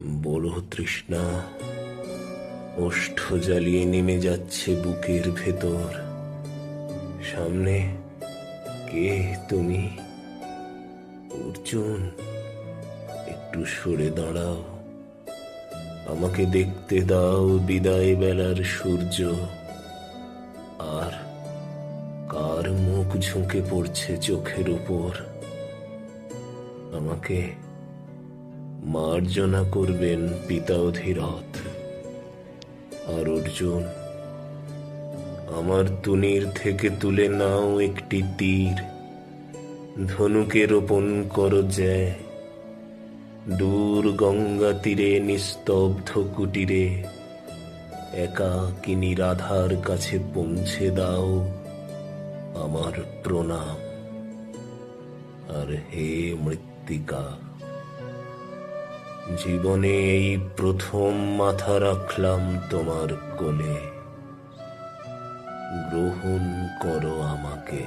বড় তৃষ্ণা ওষ্ঠ জ্বালিয়ে নেমে যাচ্ছে বুকের ভেতর। সামনে কে তুমি? অর্জুন, একটু সরে দাঁড়াও, আমাকে দেখতে দাও বিদায় বেলার সূর্য। আর কার মুখ ঝুঁকে পড়ছে চোখের উপর? আমাকে মার্জনা করবেন পিতা অধিরথ। আর অর্জুন, আমার তুনির থেকে তুলে নাও একটি তীর, ধনুকে রোপণ করো জ্যা। দূর গঙ্গা তীরে নিস্তব্ধ কুটিরে একাকিনী রাধার কাছে পৌঁছে দাও আমার প্রণাম। আর হে মৃত্তিকা, জীবনে এই প্রথম মাথা রাখলাম তোমার কোলে, গ্রহণ করো আমাকে।